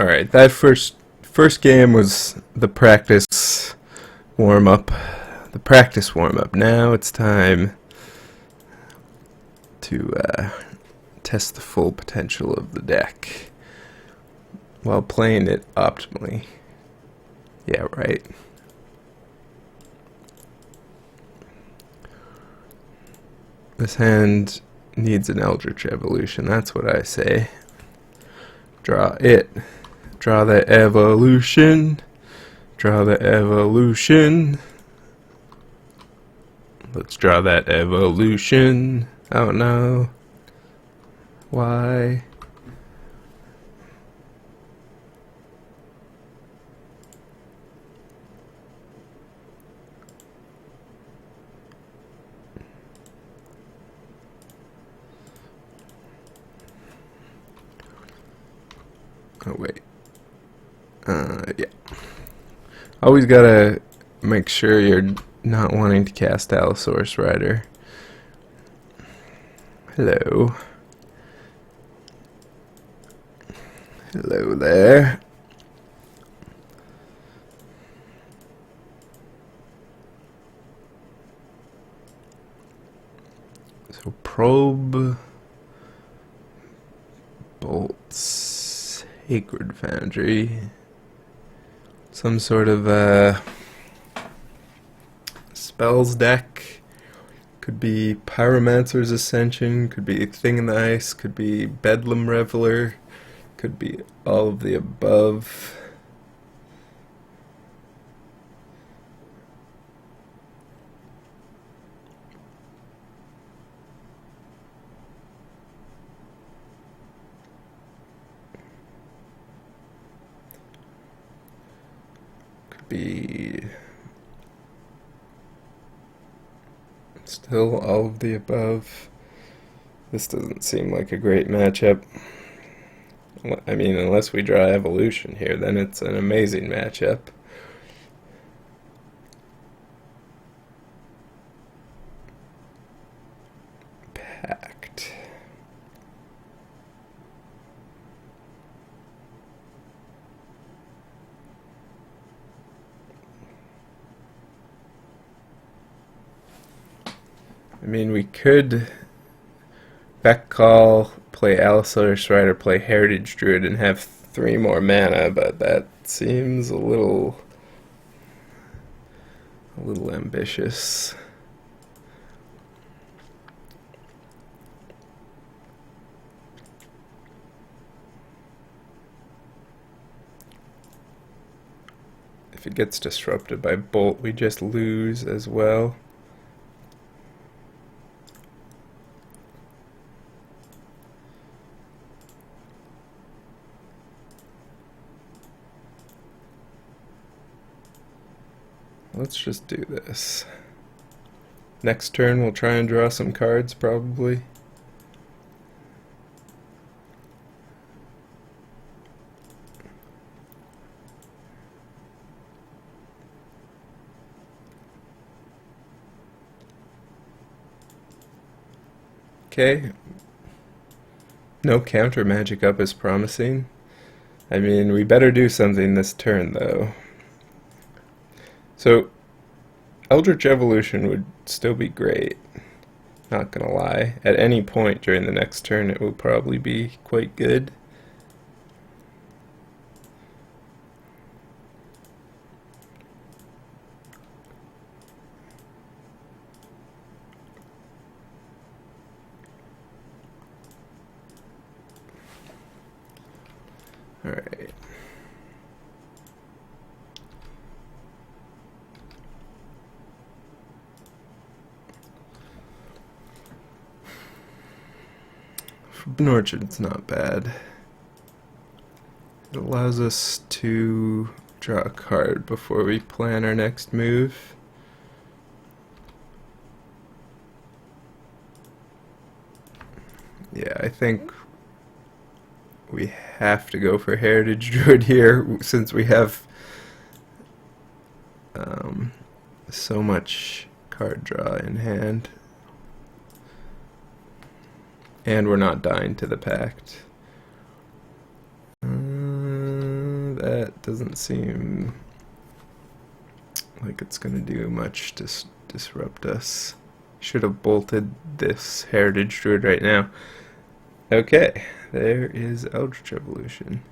Alright, that first game was the practice warm-up. The practice warm-up. Now it's time to test the full potential of the deck while playing it optimally. Yeah, right. This hand needs an Eldritch Evolution, that's what I say. Draw it. Draw the evolution. Draw the evolution. Let's draw that evolution. Oh no. Why? Oh wait. Yeah. Always gotta make sure you're not wanting to cast Allosaurus Rider. Hello. Hello there. So probe, bolts, Sacred Foundry, some sort of spells deck. Could be Pyromancer's Ascension, could be Thing in the Ice, could be Bedlam Reveler, could be all of the above. Could be still all of the above. This doesn't seem like a great matchup. I mean, unless we draw Evolution here, then it's an amazing matchup. Pact. I mean, we could Beck Call, play Allosaurus Rider, play Heritage Druid, and have 3 more mana, but that seems a little ambitious. If it gets disrupted by Bolt, we just lose as well. Let's just do this. Next turn we'll try and draw some cards, probably. Okay. No counter magic up is promising. I mean, we better do something this turn, though. So, Eldritch Evolution would still be great, not gonna lie. At any point during the next turn it will probably be quite good. Alright. Orchard's not bad. It allows us to draw a card before we plan our next move. Yeah, I think we have to go for Heritage Druid here since we have so much card draw in hand. And we're not dying to the Pact. that doesn't seem like it's going to do much to disrupt us. Should have bolted this Heritage Druid right now. Okay, there is Eldritch Evolution.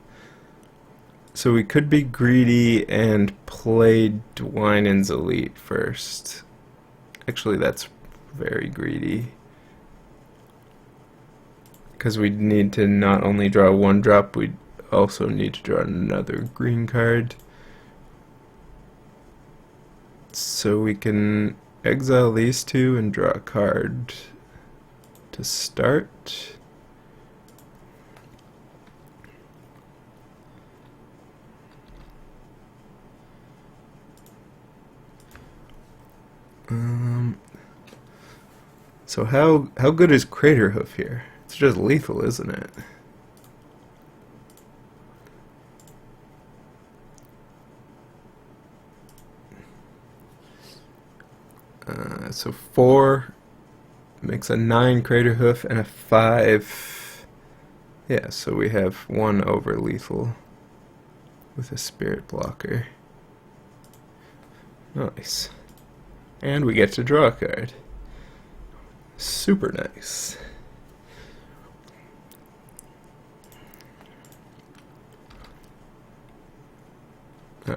So we could be greedy and play Dwynen's Elite first. Actually, that's very greedy. Because we need to not only draw one drop, we also need to draw another green card. So we can exile these two and draw a card to start. So how good is Craterhoof here? It's just lethal, isn't it? So 4 makes a 9 Craterhoof and a 5. Yeah, so we have 1 over lethal with a Spirit Blocker. Nice. And we get to draw a card. Super nice. Oh.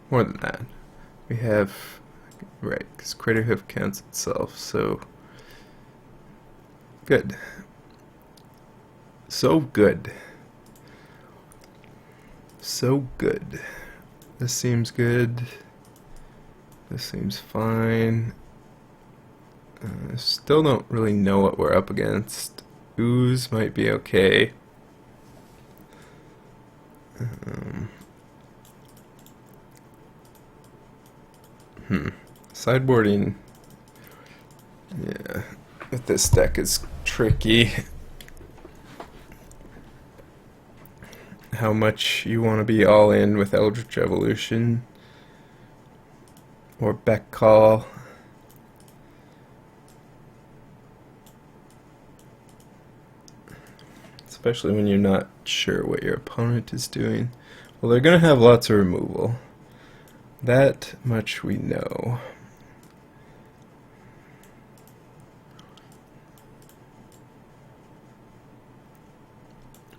More than that. We have, right, because Craterhoof counts itself, so good. So good. So good. This seems good. This seems fine. Still don't really know what we're up against. Ooze might be okay. Sideboarding, yeah, with this deck is tricky. How much you want to be all in with Eldritch Evolution or Beck Call. Especially when you're not sure what your opponent is doing. Well, they're going to have lots of removal. That much we know.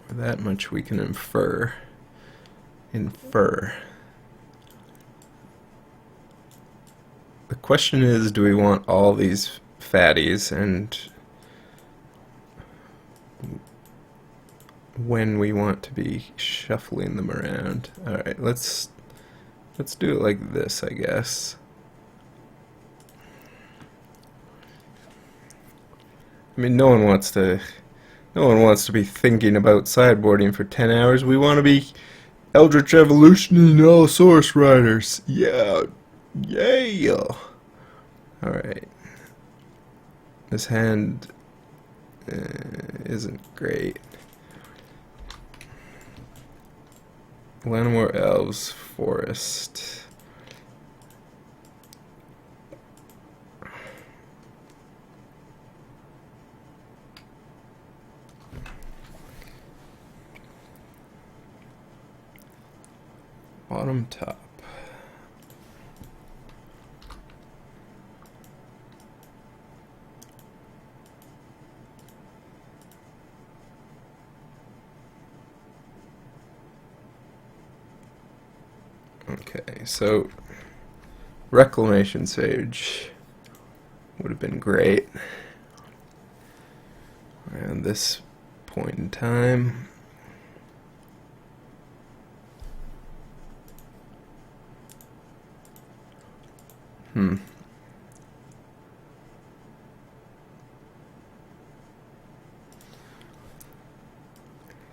Or that much we can infer. The question is, do we want all these fatties, and when we want to be shuffling them around? Alright, let's do it like this, I guess. I mean, no one wants to be thinking about sideboarding for 10 hours. We want to be Eldritch Evolution and Allosaurus Riders. Yeah. Yeah. Alright. This hand isn't great. Lanimore Elves Forest. Bottom top. Okay, so Reclamation Sage would have been great around this point in time.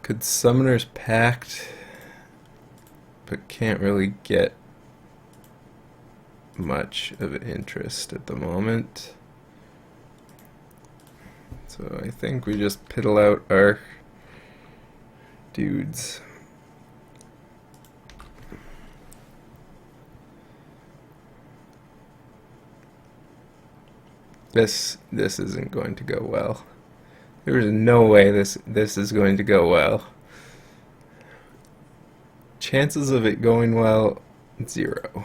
Could Summoner's Pact, but can't really get much of interest at the moment. So I think we just piddle out our dudes. This isn't going to go well. There is no way this is going to go well. chances of it going well, 0.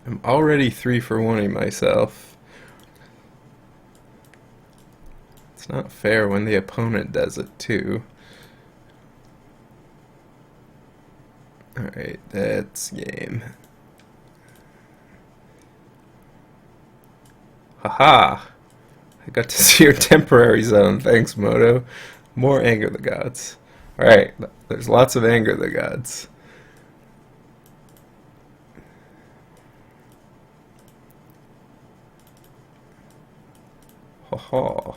I'm already 3 for 1-ing myself. It's not fair when the opponent does it too. Alright, that's game. Haha! I got to see your temporary zone. Thanks, Moto. More Anger the Gods. Alright, there's lots of Anger the Gods. Haha.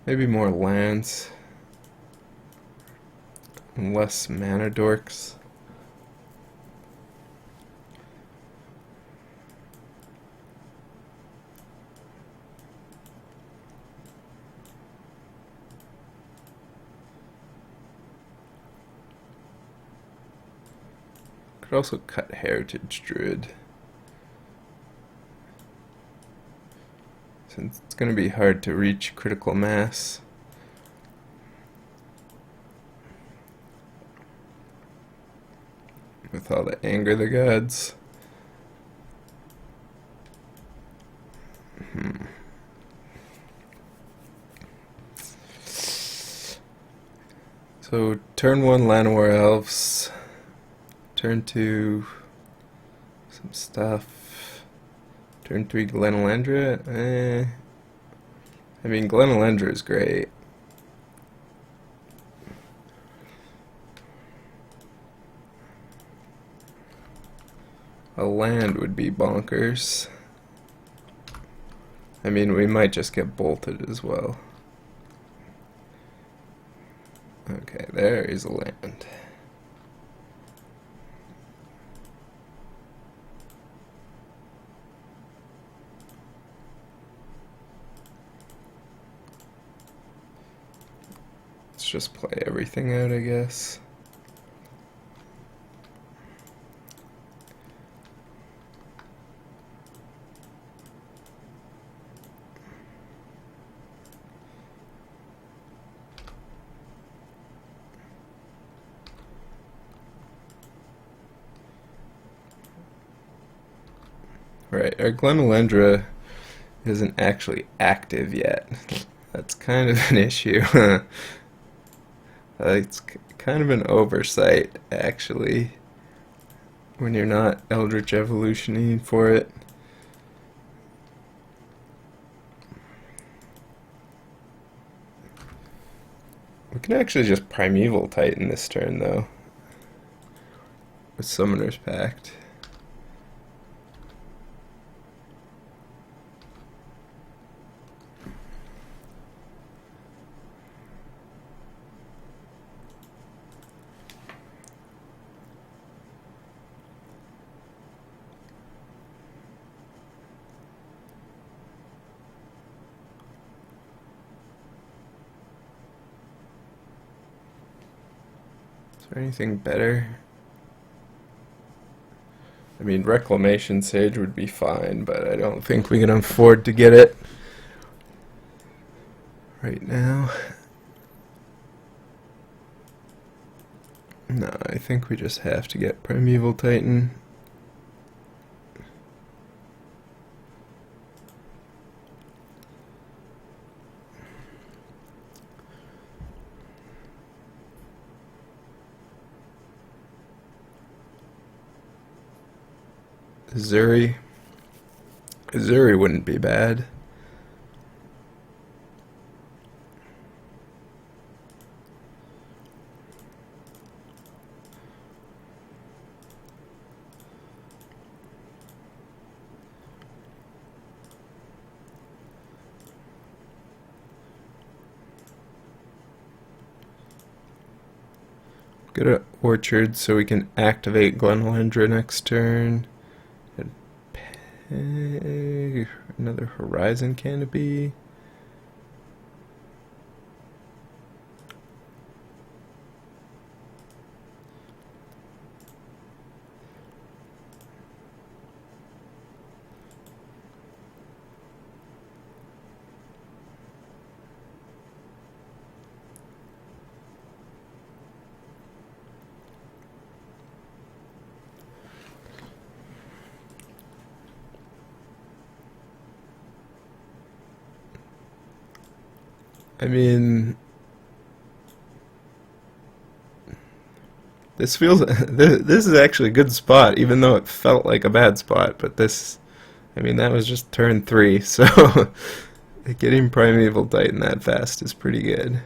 Maybe more lands. And less mana dorks. Could also cut Heritage Druid. Since it's going to be hard to reach critical mass. With all the Anger the Gods. So turn 1 Llanowar Elves. Turn 2 some stuff. Turn 3 Glenalandra. I mean, Glenalandra is great. A land would be bonkers. I mean, we might just get bolted as well. Okay, there is a land. Let's just play everything out, I guess. Right, our Glenalandra isn't actually active yet. That's kind of an issue. It's kind of an oversight, actually, when you're not Eldritch Evolutioning for it. We can actually just Primeval Titan this turn, though, with Summoner's Pact. Is there anything better? I mean, Reclamation Sage would be fine, but I don't think we can afford to get it right now. No, I think we just have to get Primeval Titan. Azuri wouldn't be bad. Go to Orchard so we can activate Glenlandra next turn. And another Horizon Canopy. I mean, this feels this is actually a good spot, even though it felt like a bad spot. But this, I mean, that was just turn 3, so getting Primeval Titan that fast is pretty good.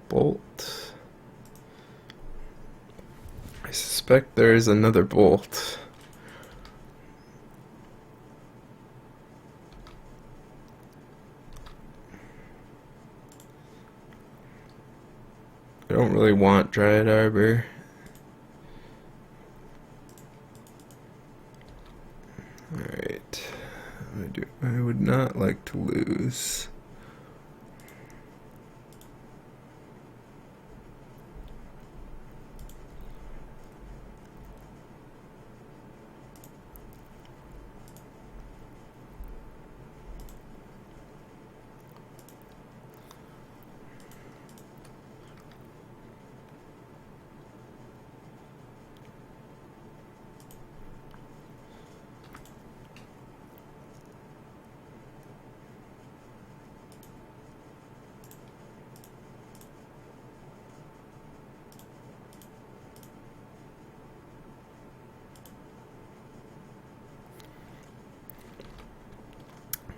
Bolt. I suspect there is another bolt. I don't really want Dryad Arbor. Alright. I would not like to lose.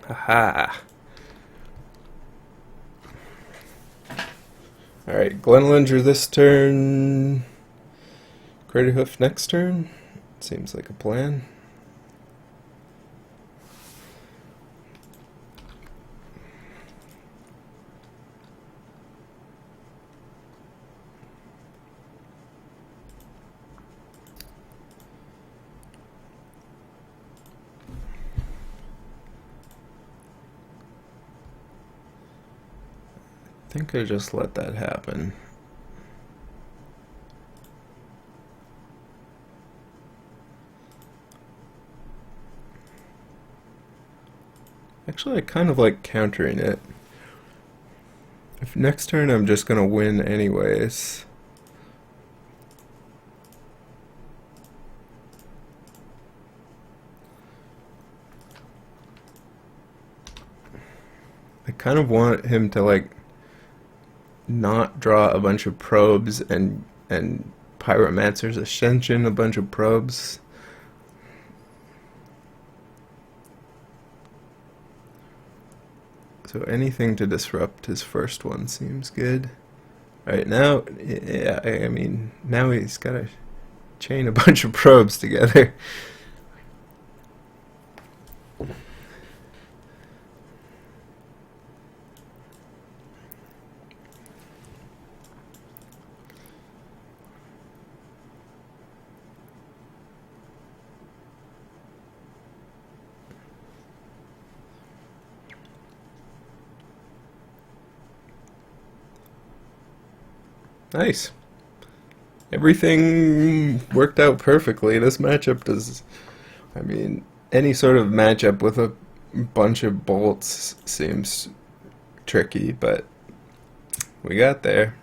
Haha. Alright, Glenlandra this turn. Craterhoof next turn. Seems like a plan. I think I just let that happen. Actually, I kind of like countering it. If next turn I'm just gonna win anyways. I kind of want him to like not draw a bunch of probes and Pyromancer's Ascension a bunch of probes. So anything to disrupt his first one seems good. Alright, now, yeah, I mean, now he's got to chain a bunch of probes together. Nice. Everything worked out perfectly. This matchup does, I mean, any sort of matchup with a bunch of bolts seems tricky, but we got there.